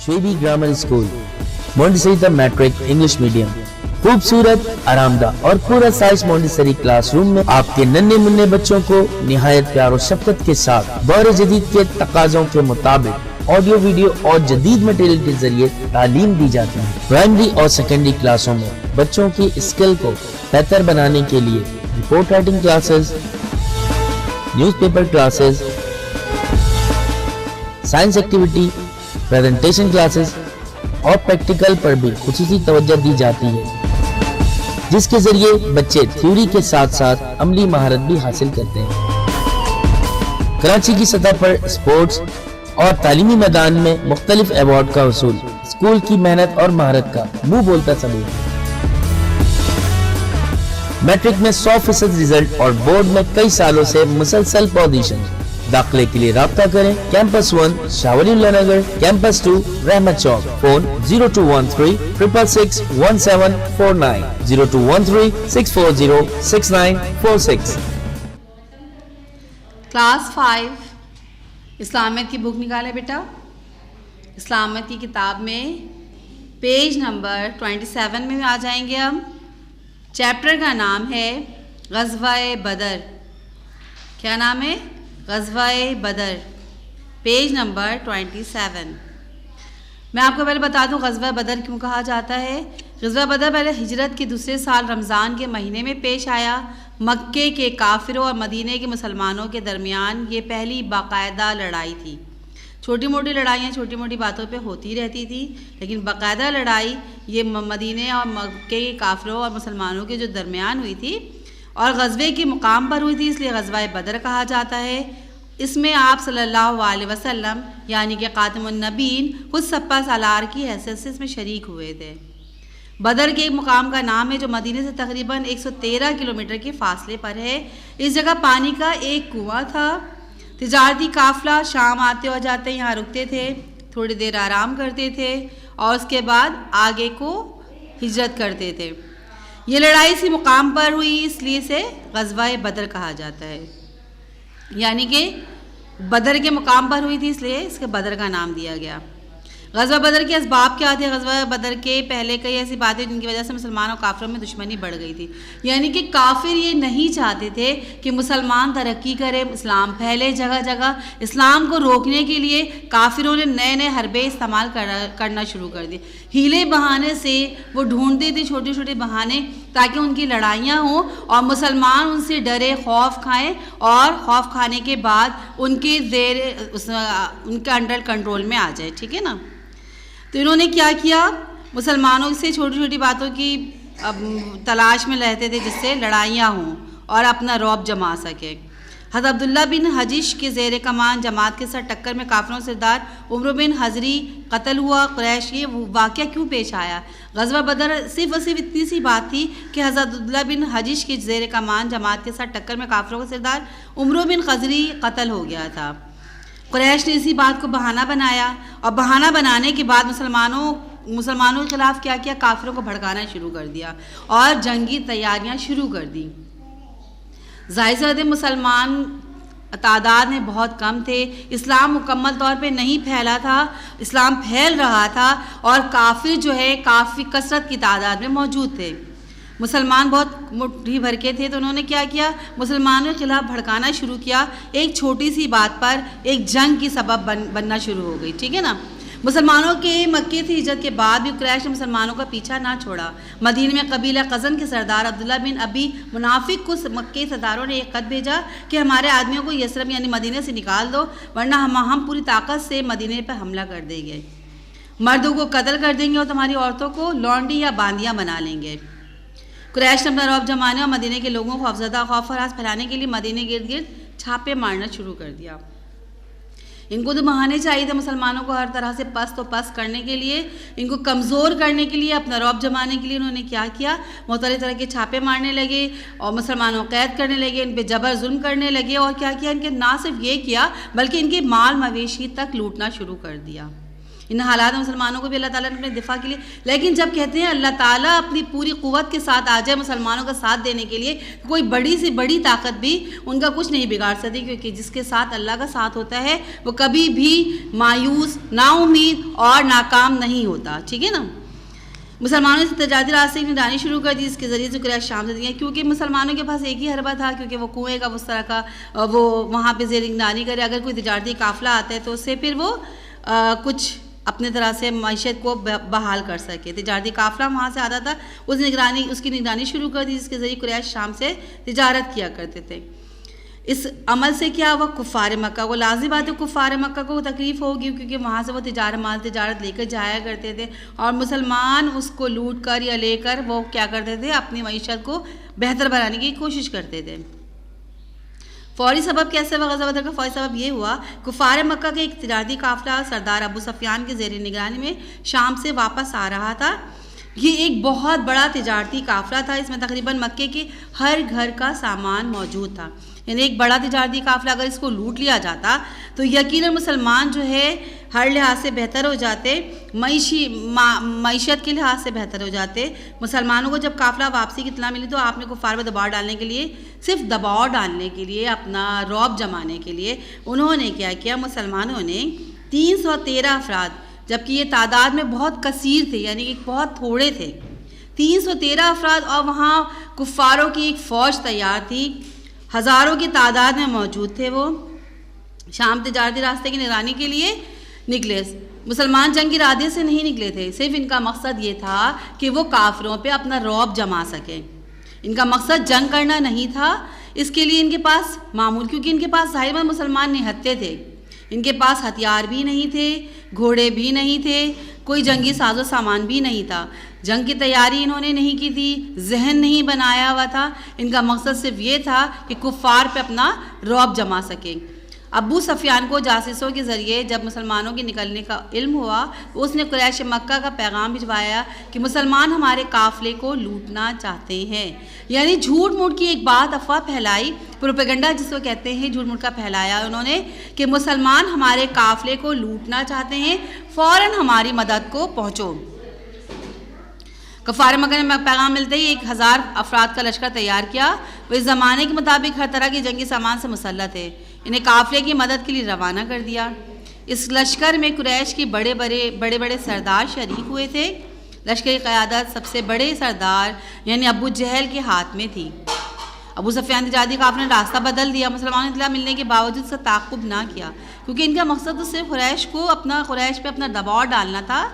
شعیبی grammar school, Montessori matric English medium, خوبصورت، آرامدہ اور پورا سائز مونٹیسری کلاس روم میں آپ کے ننھے منھے بچوں کو نہایت پیار و شفقت کے ساتھ دور جدید کے تقاضوں کے مطابق آڈیو ویڈیو اور جدید مٹیریل کے ذریعے تعلیم دی جاتی ہے۔ پرائمری اور سیکنڈری کلاسوں میں بچوں کی اسکل کو بہتر بنانے کے لیے report writing classes, news paper classes, science activity, presentation classes اور پریکٹیکل پر بھی خصوصی توجہ دی جاتی ہے، جس کے ذریعے بچے تھیوری کے ساتھ ساتھ عملی مہارت بھی حاصل کرتے ہیں۔ کراچی کی سطح پر اسپورٹس اور تعلیمی میدان میں مختلف ایوارڈ کا حصول اسکول کی محنت اور مہارت کا منہ بولتا ثبوت ہے۔ میٹرک میں 100% رزلٹ اور بورڈ میں کئی سالوں سے مسلسل پوزیشن۔ داخلے کے لیے رابطہ کریں کیمپس 1 شاہ ولی اللہ نگر، کیمپس 2 رحمت چوک، فون 0213 666 1749 0213 640 6946۔ کلاس 5 اسلامیت کی بک نکالے بیٹا۔ اسلامیت کی کتاب میں پیج نمبر 27 میں آ جائیں گے ہم۔ چیپٹر کا نام ہے غزوہ بدر۔ کیا نام ہے؟ غزوہ بدر، پیج نمبر 27۔ میں آپ کو پہلے بتا دوں غزوہ بدر کیوں کہا جاتا ہے۔ غزوہ بدر پہلے ہجرت کے دوسرے سال رمضان کے مہینے میں پیش آیا۔ مکے کے کافروں اور مدینے کے مسلمانوں کے درمیان یہ پہلی باقاعدہ لڑائی تھی۔ چھوٹی موٹی لڑائیاں چھوٹی موٹی باتوں پہ ہوتی رہتی تھی، لیکن باقاعدہ لڑائی یہ مدینے اور مکے کے کافروں اور مسلمانوں کے جو درمیان ہوئی تھی اور غزوے کے مقام پر ہوئی تھی، اس لیے غزوہ بدر کہا جاتا ہے۔ اس میں آپ صلی اللہ علیہ وسلم یعنی کہ خاتم النبیین خود سپہ سالار کی حیثیت سے اس میں شریک ہوئے تھے۔ بدر کے ایک مقام کا نام ہے جو مدینے سے تقریباً 113 کلومیٹر کے فاصلے پر ہے۔ اس جگہ پانی کا ایک کنواں تھا۔ تجارتی قافلہ شام آتے اور جاتے یہاں رکتے تھے، تھوڑی دیر آرام کرتے تھے اور اس کے بعد آگے کو ہجرت کرتے تھے۔ یہ لڑائی اسی مقام پر ہوئی، اس لیے اسے غزوہ بدر کہا جاتا ہے، یعنی کہ بدر کے مقام پر ہوئی تھی اس لیے اس کے بدر کا نام دیا گیا۔ غزوہ بدر کے اسباب کیا تھے؟ غزوہ بدر کے پہلے کئی ایسی باتیں جن کی وجہ سے مسلمانوں اور کافروں میں دشمنی بڑھ گئی تھی، یعنی کہ کافر یہ نہیں چاہتے تھے کہ مسلمان ترقی کرے، اسلام پھیلے جگہ جگہ۔ اسلام کو روکنے کے لیے کافروں نے نئے نئے حربے استعمال کرنا شروع کر دی۔ ہیلے بہانے سے وہ ڈھونڈتے تھے چھوٹے چھوٹے بہانے تاکہ ان کی لڑائیاں ہوں اور مسلمان ان سے ڈرے، خوف کھائیں اور خوف کھانے کے بعد ان کے انڈر کنٹرول میں آ جائے، ٹھیک ہے نا۔ تو انہوں نے کیا کیا؟ مسلمانوں سے چھوٹی چھوٹی باتوں کی تلاش میں رہتے تھے جس سے لڑائیاں ہوں اور اپنا رعب جما سکے۔ حضرت عبداللہ بن حجش کے زیر کمان جماعت کے ساتھ ٹکر میں کافروں سردار عمرو بن حضری قتل ہوا۔ قریش یہ واقعہ کیوں پیش آیا؟ غزوہ بدر صرف اور صرف اتنی سی بات تھی کہ حضرت عبداللہ بن حجش کے زیر کمان جماعت کے ساتھ ٹکر میں کافروں کا سردار عمرو بن حضری قتل ہو گیا تھا۔ قریش نے اسی بات کو بہانہ بنایا اور بہانہ بنانے کے بعد مسلمانوں کے خلاف کیا کیا؟ کافروں کو بھڑکانا شروع کر دیا اور جنگی تیاریاں شروع کر دی۔ ظاہر سی بات ہے مسلمان تعداد میں بہت کم تھے، اسلام مکمل طور پہ نہیں پھیلا تھا، اسلام پھیل رہا تھا اور کافر جو ہے کافی کثرت کی تعداد میں موجود تھے۔ مسلمان بہت مٹھی بھر کے تھے، تو انہوں نے کیا کیا؟ مسلمانوں کے خلاف بھڑکانا شروع کیا۔ ایک چھوٹی سی بات پر ایک جنگ کی سبب بننا شروع ہو گئی، ٹھیک ہے نا۔ مسلمانوں کے مکے سے ہجرت کے بعد بھی قریش نے مسلمانوں کا پیچھا نہ چھوڑا۔ مدینے میں قبیلہ قزن کے سردار عبداللہ بن ابی منافق کو مکے سرداروں نے ایک خط بھیجا کہ ہمارے آدمیوں کو یثرب یعنی مدینے سے نکال دو ورنہ ہم پوری طاقت سے مدینے پر حملہ کر دیں گے، مردوں کو قتل کر دیں گے اور تمہاری عورتوں کو لونڈی یا باندیاں بنا لیں گے۔ قریش نے اپنا رعب جمانے اور مدینے کے لوگوں کو خوفزدہ خوف و ہراس پھیلانے کے لیے مدینے گرد گرد چھاپے مارنا شروع کر دیا۔ ان کو تو بہانے چاہیے تھے مسلمانوں کو ہر طرح سے پست و پست کرنے کے لیے، ان کو کمزور کرنے کے لیے، اپنا رعب جمانے کے لیے انہوں نے کیا کیا؟ مختلف طرح کے چھاپے مارنے لگے اور مسلمانوں کو قید کرنے لگے، ان پہ جبر ظلم کرنے لگے اور کیا کیا؟ ان کے نہ صرف یہ کیا بلکہ ان کے مال مویشی تک لوٹنا شروع کر دیا۔ ان حالات میں مسلمانوں کو بھی اللہ تعالیٰ نے اپنے دفاع کے لیے، لیکن جب کہتے ہیں اللہ تعالیٰ اپنی پوری قوت کے ساتھ آ جائے مسلمانوں کا ساتھ دینے کے لیے، کوئی بڑی سے بڑی طاقت بھی ان کا کچھ نہیں بگاڑ سکتی، کیونکہ جس کے ساتھ اللہ کا ساتھ ہوتا ہے وہ کبھی بھی مایوس، نا امید اور ناکام نہیں ہوتا. ٹھیک ہے نا. مسلمانوں نے تجارتی راستے کی نگرانی شروع کر دی، اس کے ذریعے سے قریش شام سے دیا، کیونکہ مسلمانوں کے پاس ایک ہی حربہ تھا، کیونکہ وہ کنویں کا اس طرح کا وہ وہاں پہ زیر نگرانی کرے. اگر کوئی تجارتی قافلہ آتا ہے تو اس سے پھر وہ کچھ اپنے طرح سے معیشت کو بحال کر سکے. تجارتی قافلہ وہاں سے آتا تھا، اس کی نگرانی شروع کر دی، جس کے ذریعے قریش شام سے تجارت کیا کرتے تھے. اس عمل سے کیا ہوا؟ کفار مکہ کو لازم بات ہے، کفار مکہ کو تکلیف ہوگی، کیونکہ وہاں سے وہ تجارت لے کر جایا کرتے تھے، اور مسلمان اس کو لوٹ کر یا لے کر وہ کیا کرتے تھے؟ اپنی معیشت کو بہتر بنانے کی کوشش کرتے تھے. فوری سبب کیسے ہوا غزوہ بدر کا؟ فوری سبب یہ ہوا، کفار مکہ کے ایک تجارتی قافلہ سردار ابو سفیان کے زیر نگرانی میں شام سے واپس آ رہا تھا. یہ ایک بہت بڑا تجارتی قافلہ تھا، اس میں تقریباً مکے کے ہر گھر کا سامان موجود تھا. یعنی ایک بڑا تجارتی قافلہ اگر اس کو لوٹ لیا جاتا تو یقیناً مسلمان جو ہے ہر لحاظ سے بہتر ہو جاتے، معیشت کے لحاظ سے بہتر ہو جاتے. مسلمانوں کو جب قافلہ واپسی کی اطلاع ملی تو آپ نے کفار پر دباؤ ڈالنے کے لیے، صرف دباؤ ڈالنے کے لیے، اپنا رعب جمانے کے لیے انہوں نے کیا کیا؟ مسلمانوں نے 313 افراد، جبکہ یہ تعداد میں بہت کثیر تھے، یعنی کہ بہت تھوڑے تھے، 313 افراد، اور وہاں کفاروں کی ایک فوج تیار تھی، ہزاروں کی تعداد میں موجود تھے. وہ شام تجارتی راستے کی نگرانی کے لیے نکلے. مسلمان جنگ کے ارادے سے نہیں نکلے تھے، صرف ان کا مقصد یہ تھا کہ وہ کافروں پہ اپنا رعب جما سکیں. ان کا مقصد جنگ کرنا نہیں تھا. اس کے لیے ان کے پاس معمول، کیونکہ ان کے پاس ظاہر مسلمان نہتے تھے، ان کے پاس ہتھیار بھی نہیں تھے، گھوڑے بھی نہیں تھے، کوئی جنگی ساز و سامان بھی نہیں تھا. جنگ کی تیاری انہوں نے نہیں کی تھی، ذہن نہیں بنایا ہوا تھا. ان کا مقصد صرف یہ تھا کہ کفار پہ اپنا رعب جما سکیں. ابو سفیان کو جاسوسوں کے ذریعے جب مسلمانوں کے نکلنے کا علم ہوا تو اس نے قریش مکہ کا پیغام بھجوایا کہ مسلمان ہمارے قافلے کو لوٹنا چاہتے ہیں. یعنی جھوٹ موٹ کی ایک بات، افواہ پھیلائی، پروپیگنڈا جس کو کہتے ہیں، جھوٹ موٹ کا پھیلایا انہوں نے کہ مسلمان ہمارے قافلے کو لوٹنا چاہتے ہیں، فوراً ہماری مدد کو پہنچو. کفار مکہ نے پیغام ملتے ہی 1000 افراد کا لشکر تیار کیا. وہ اس زمانے کے مطابق ہر طرح کی جنگی سامان سے مسلح تھے. انہیں قافلے کی مدد کے لیے روانہ کر دیا. اس لشکر میں قریش کے بڑے بڑے سردار شریک ہوئے تھے. لشکر کی قیادت سب سے بڑے سردار یعنی ابو جہل کے ہاتھ میں تھی. ابو سفیان تجارتی قافلے نے راستہ بدل دیا. مسلمانوں نے اطلاع ملنے کے باوجود اس کا تعاقب نہ کیا، کیونکہ ان کا مقصد تو صرف قریش پہ اپنا دباؤ ڈالنا تھا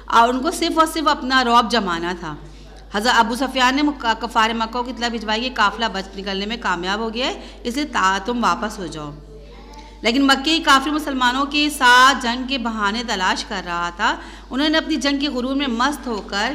اور ان کو صرف اور صرف اپنا رعب جمانا تھا. حضرت ابو سفیان نے کفار مکہ کو اطلاع بھجوائی کہ قافلہ بچ نکلنے میں کامیاب ہو گیا ہے، اس لیے تم واپس ہو جاؤ. لیکن مکے کی کافر مسلمانوں کے ساتھ جنگ کے بہانے تلاش کر رہا تھا. انہوں نے اپنی جنگ کے غرور میں مست ہو کر،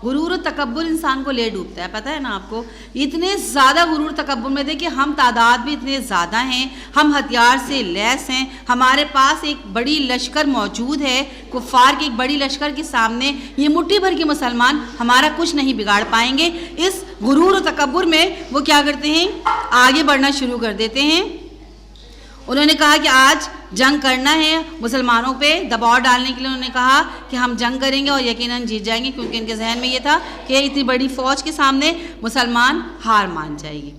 غرور و تکبر انسان کو لے ڈوبتا ہے، پتہ ہے نا آپ کو، اتنے زیادہ غرور تکبر میں تھے کہ ہم تعداد بھی اتنے زیادہ ہیں، ہم ہتھیار سے لیس ہیں، ہمارے پاس ایک بڑی لشکر موجود ہے، کفار کی ایک بڑی لشکر کے سامنے یہ مٹھی بھر کے مسلمان ہمارا کچھ نہیں بگاڑ پائیں گے. اس غرور و تکبر میں وہ کیا کرتے ہیں؟ آگے بڑھنا شروع کر دیتے ہیں. انہوں نے کہا کہ آج جنگ کرنا ہے، مسلمانوں پہ دباؤ ڈالنے کے لیے انہوں نے کہا کہ ہم جنگ کریں گے اور یقیناً جیت جائیں گے، کیونکہ ان کے ذہن میں یہ تھا کہ اتنی بڑی فوج کے سامنے مسلمان ہار مان جائے گی.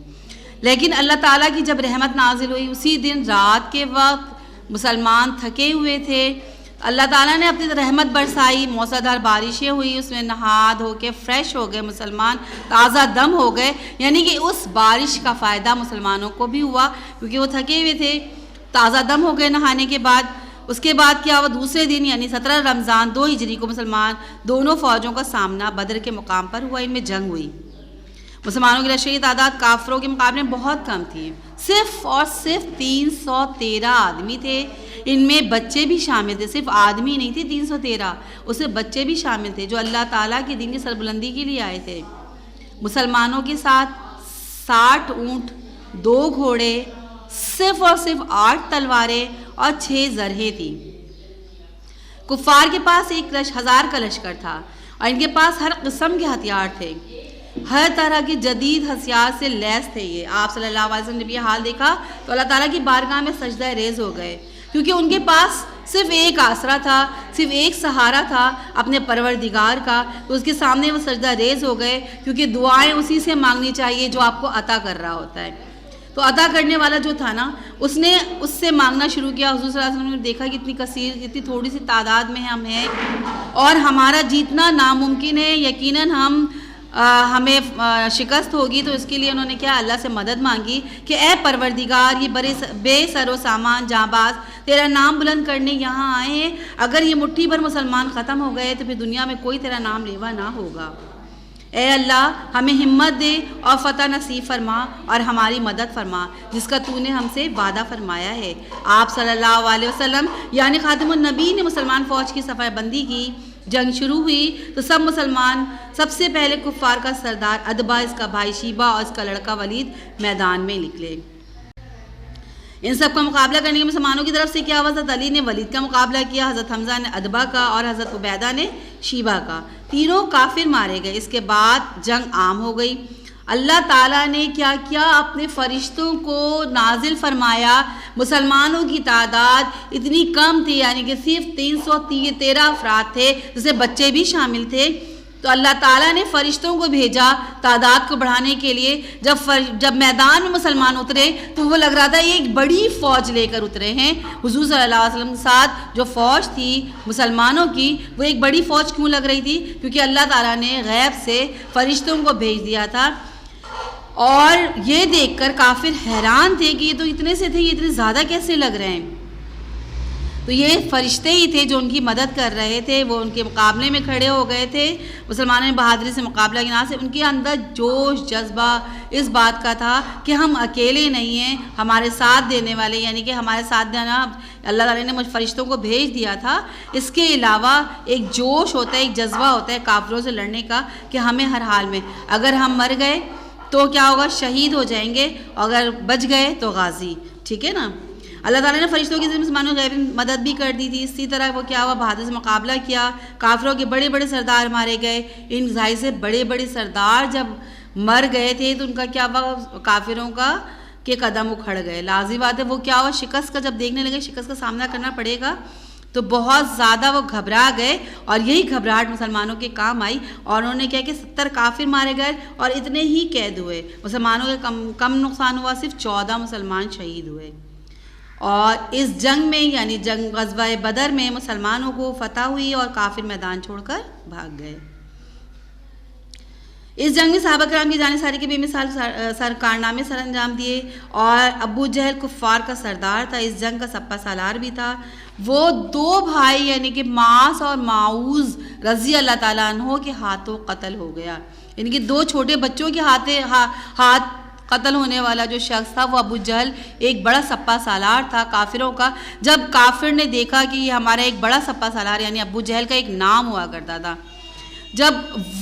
لیکن اللہ تعالیٰ کی جب رحمت نازل ہوئی، اسی دن رات کے وقت مسلمان تھکے ہوئے تھے، اللہ تعالیٰ نے اپنی رحمت برسائی، موسلادھار بارشیں ہوئی، اس میں نہا دھو کے فریش ہو گئے مسلمان، تازہ دم ہو گئے. یعنی کہ اس بارش کا فائدہ مسلمانوں کو بھی ہوا، کیونکہ وہ تھکے ہوئے تھے، تازہ دم ہو گئے نہانے کے بعد. اس کے بعد کیا ہوا؟ دوسرے دن یعنی 17 رمضان 2 ہجری کو مسلمان دونوں فوجوں کا سامنا بدر کے مقام پر ہوا. ان میں جنگ ہوئی. مسلمانوں کی لشکر کی تعداد کافروں کے مقابلے میں بہت کم تھی، صرف اور صرف 313 آدمی تھے. ان میں بچے بھی شامل تھے، صرف آدمی نہیں تھے 313، اس میں بچے بھی شامل تھے جو اللہ تعالیٰ کے دین کی سربلندی کے لیے آئے تھے. مسلمانوں کے ساتھ 60 اونٹ، 2 گھوڑے، صرف اور صرف 8 تلواریں اور 6 زرہیں تھیں. کفار کے پاس 1000 کا لشکر تھا اور ان کے پاس ہر قسم کے ہتھیار تھے، ہر طرح کی جدید ہتھیار سے لیس تھے. یہ آپ صلی اللہ علیہ وسلم نے بھی یہ حال دیکھا تو اللہ تعالیٰ کی بارگاہ میں سجدہ ریز ہو گئے، کیونکہ ان کے پاس صرف ایک آسرا تھا، صرف ایک سہارا تھا اپنے پروردگار کا، تو اس کے سامنے وہ سجدہ ریز ہو گئے، کیونکہ دعائیں اسی سے مانگنی چاہیے جو آپ کو عطا کر رہا ہوتا ہے۔ تو عطا کرنے والا جو تھا نا، اس نے اس سے مانگنا شروع کیا۔ حضور صلی اللہ علیہ وسلم نے دیکھا کہ اتنی کثیر، اتنی تھوڑی سی تعداد میں ہم ہیں اور ہمارا جیتنا ناممکن ہے، یقیناً ہمیں شکست ہوگی، تو اس کے لیے انہوں نے کیا، اللہ سے مدد مانگی کہ اے پروردگار، یہ بے سر و سامان جاں باز تیرا نام بلند کرنے یہاں آئے ہیں، اگر یہ مٹھی بھر مسلمان ختم ہو گئے تو پھر دنیا میں کوئی تیرا نام لیوا نہ ہوگا۔ اے اللہ ہمیں ہمت دے اور فتح نصیب فرما اور ہماری مدد فرما، جس کا تو نے ہم سے وعدہ فرمایا ہے۔ آپ صلی اللہ علیہ وسلم یعنی خاتم النبی نے مسلمان فوج کی صفحہ بندی کی۔ جنگ شروع ہوئی تو سب مسلمان، سب سے پہلے کفار کا سردار ادبا، اس کا بھائی شیبہ اور اس کا لڑکا ولید میدان میں نکلے۔ ان سب کا مقابلہ کرنے کے مسلمانوں کی طرف سے کیا ہوا، حضرت علی نے ولید کا مقابلہ کیا، حضرت حمزہ نے ادبا کا اور حضرت عبیدہ نے شیبہ کا۔ تینوں کافر مارے گئے۔ اس کے بعد جنگ عام ہو گئی۔ اللہ تعالیٰ نے کیا کیا، اپنے فرشتوں کو نازل فرمایا۔ مسلمانوں کی تعداد اتنی کم تھی، یعنی کہ صرف 313 افراد تھے، جس سے بچے بھی شامل تھے۔ تو اللہ تعالیٰ نے فرشتوں کو بھیجا تعداد کو بڑھانے کے لیے۔ جب میدان میں مسلمان اترے تو وہ لگ رہا تھا یہ ایک بڑی فوج لے کر اترے ہیں۔ حضور صلی اللہ علیہ وسلم کے ساتھ جو فوج تھی مسلمانوں کی، وہ ایک بڑی فوج کیوں لگ رہی تھی؟ کیونکہ اللہ تعالیٰ نے غیب سے فرشتوں کو بھیج دیا تھا، اور یہ دیکھ کر کافر حیران تھے کہ یہ تو اتنے سے تھے، یہ اتنے زیادہ کیسے لگ رہے ہیں؟ تو یہ فرشتے ہی تھے جو ان کی مدد کر رہے تھے، وہ ان کے مقابلے میں کھڑے ہو گئے تھے۔ مسلمانوں نے بہادری سے مقابلہ کیا، سے ان کے اندر جوش جذبہ اس بات کا تھا کہ ہم اکیلے نہیں ہیں، ہمارے ساتھ دینے والے، یعنی کہ ہمارے ساتھ دینا اللہ تعالیٰ نے مجھ فرشتوں کو بھیج دیا تھا۔ اس کے علاوہ ایک جوش ہوتا ہے، ایک جذبہ ہوتا ہے کافروں سے لڑنے کا، کہ ہمیں ہر حال میں اگر ہم مر گئے تو کیا ہوگا، شہید ہو جائیں گے، اگر بچ گئے تو غازی، ٹھیک ہے نا۔ اللہ تعالیٰ نے فرشتوں کی مسلمانوں کی غیبی مدد بھی کر دی تھی۔ اسی طرح وہ کیا ہوا، بہادر سے مقابلہ کیا، کافروں کے بڑے بڑے سردار مارے گئے۔ ان ظاہر سے بڑے بڑے سردار جب مر گئے تھے تو ان کا کیا ہوا، کافروں کا کے قدم اکھڑ گئے۔ لازمی بات ہے، وہ کیا ہوا، شکست کا جب دیکھنے لگے شکست کا سامنا کرنا پڑے گا، تو بہت زیادہ وہ گھبرا گئے، اور یہی گھبراہٹ مسلمانوں کے کام آئی، اور انہوں نے کیا کہ 70 کافر مارے گئے اور اتنے ہی قید ہوئے۔ مسلمانوں کے کم نقصان ہوا، صرف 14 مسلمان شہید ہوئے۔ اور اس جنگ میں یعنی جنگ غزوہ بدر میں مسلمانوں کو فتح ہوئی اور کافر میدان چھوڑ کر بھاگ گئے۔ اس جنگ میں صحابہ کرام کی جانب ساری کے بے مثال کارنامے سر انجام دیے، اور ابو جہل کفار کا سردار تھا، اس جنگ کا سپہ سالار بھی تھا۔ وہ 2 بھائی یعنی کہ معاص اور معوذ رضی اللہ تعالیٰ عنہ کے ہاتھوں قتل ہو گیا، یعنی کہ 2 چھوٹے بچوں کے ہاتھ قتل ہونے والا جو شخص تھا وہ ابو جہل ایک بڑا سپہ سالار تھا کافروں کا۔ جب کافر نے دیکھا کہ یہ ہمارا ایک بڑا سپہ سالار یعنی ابو جہل کا ایک نام ہوا کرتا تھا، جب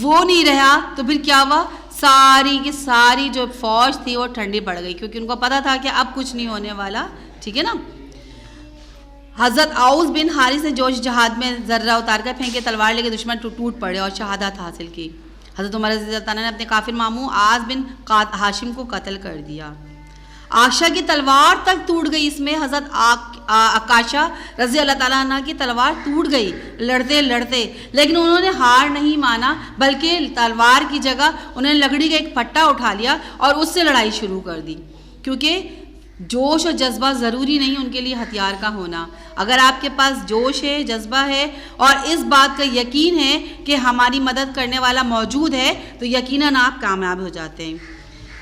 وہ نہیں رہا تو پھر کیا ہوا، ساری کی ساری جو فوج تھی وہ ٹھنڈی پڑ گئی، کیونکہ ان کو پتا تھا کہ اب کچھ نہیں ہونے والا، ٹھیک ہے نا۔ حضرت عوض بن حارث نے جوش جہاد میں ذرہ اتار کر پھینکے، تلوار لے کے دشمن ٹوٹ پڑے اور شہادت حاصل کی۔ حضرت عمر رضی اللہ تعالیٰ نے اپنے کافر ماموں آز بن ہاشم کو قتل کر دیا۔ عائشہ کی تلوار تک ٹوٹ گئی، اس میں حضرت عکاشہ رضی اللہ تعالیٰ عنہ کی تلوار ٹوٹ گئی لڑتے لڑتے، لیکن انہوں نے ہار نہیں مانا، بلکہ تلوار کی جگہ انہوں نے لکڑی کا ایک پھٹا اٹھا لیا اور اس سے لڑائی شروع کر دی، کیونکہ جوش اور جذبہ ضروری نہیں ان کے لیے ہتھیار کا ہونا۔ اگر آپ کے پاس جوش ہے، جذبہ ہے، اور اس بات کا یقین ہے کہ ہماری مدد کرنے والا موجود ہے، تو یقیناً آپ کامیاب ہو جاتے ہیں۔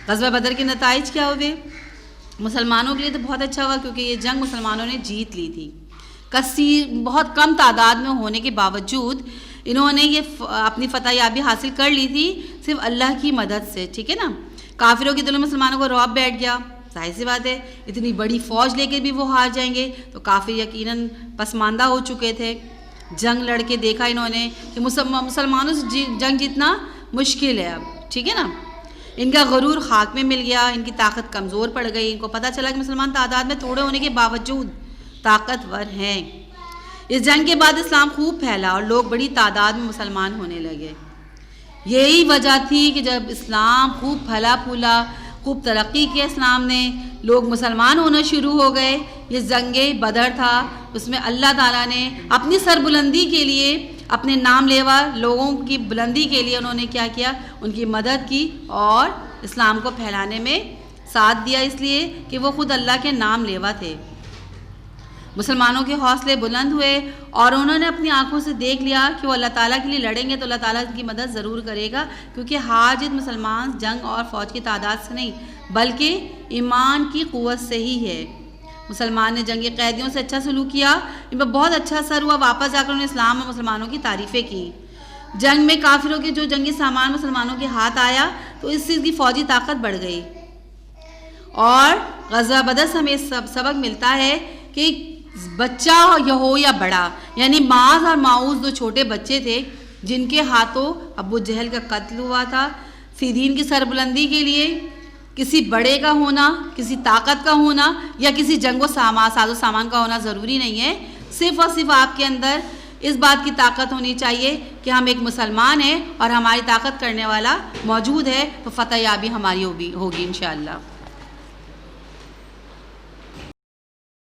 غزوہ بدر کے نتائج کیا ہوئے؟ مسلمانوں کے لیے تو بہت اچھا ہوا، کیونکہ یہ جنگ مسلمانوں نے جیت لی تھی۔ بہت کم تعداد میں ہونے کے باوجود انہوں نے یہ اپنی فتح یابی حاصل کر لی تھی صرف اللہ کی مدد سے، ٹھیک ہے نا۔ کافروں کے دلوں میں مسلمانوں کو رعب بیٹھ گیا، ظاہر سی بات ہے، اتنی بڑی فوج لے کے بھی وہ ہار جائیں گے، تو کافر یقیناً پسماندہ ہو چکے تھے۔ جنگ لڑ کے دیکھا انہوں نے کہ مسلمانوں سے جنگ جیتنا مشکل ہے اب، ٹھیک ہے نا۔ ان کا غرور خاک میں مل گیا، ان کی طاقت کمزور پڑ گئی، ان کو پتہ چلا کہ مسلمان تعداد میں تھوڑے ہونے کے باوجود طاقتور ہیں۔ اس جنگ کے بعد اسلام خوب پھیلا اور لوگ بڑی تعداد میں مسلمان ہونے لگے۔ یہی وجہ تھی کہ جب اسلام خوب پھلا پھولا، خوب ترقی کیا اسلام نے، لوگ مسلمان ہونا شروع ہو گئے. یہ جنگ بدر تھا، اس میں اللہ تعالیٰ نے اپنی سربلندی کے لیے، اپنے نام لیوا لوگوں کی بلندی کے لیے انہوں نے کیا کیا، ان کی مدد کی اور اسلام کو پھیلانے میں ساتھ دیا، اس لیے کہ وہ خود اللہ کے نام لیوا تھے. مسلمانوں کے حوصلے بلند ہوئے اور انہوں نے اپنی آنکھوں سے دیکھ لیا کہ وہ اللہ تعالیٰ کے لیے لڑیں گے تو اللہ تعالیٰ ان کی مدد ضرور کرے گا، کیونکہ ہار جیت مسلمان جنگ اور فوج کی تعداد سے نہیں بلکہ ایمان کی قوت سے ہی ہے. مسلمان نے جنگی قیدیوں سے اچھا سلوک کیا، ان پر بہت اچھا اثر ہوا، واپس جا کر انہوں نے اسلام اور مسلمانوں کی تعریفیں کی. جنگ میں کافروں کے جو جنگی سامان مسلمانوں کے ہاتھ آیا تو اس سے کی فوجی طاقت بڑھ گئی. اور غزوہ بدر سے ہمیں سبق ملتا ہے کہ بچہ ہو یا بڑا، یعنی معاذ اور معوذ دو چھوٹے بچے تھے جن کے ہاتھوں ابو جہل کا قتل ہوا تھا. فی دین کی سربلندی کے لیے کسی بڑے کا ہونا، کسی طاقت کا ہونا یا کسی جنگ و ساز و سامان کا ہونا ضروری نہیں ہے. صرف اور صرف آپ کے اندر اس بات کی طاقت ہونی چاہیے کہ ہم ایک مسلمان ہیں اور ہماری طاقت کرنے والا موجود ہے، تو فتح یابی ہماری ہوگی انشاءاللہ.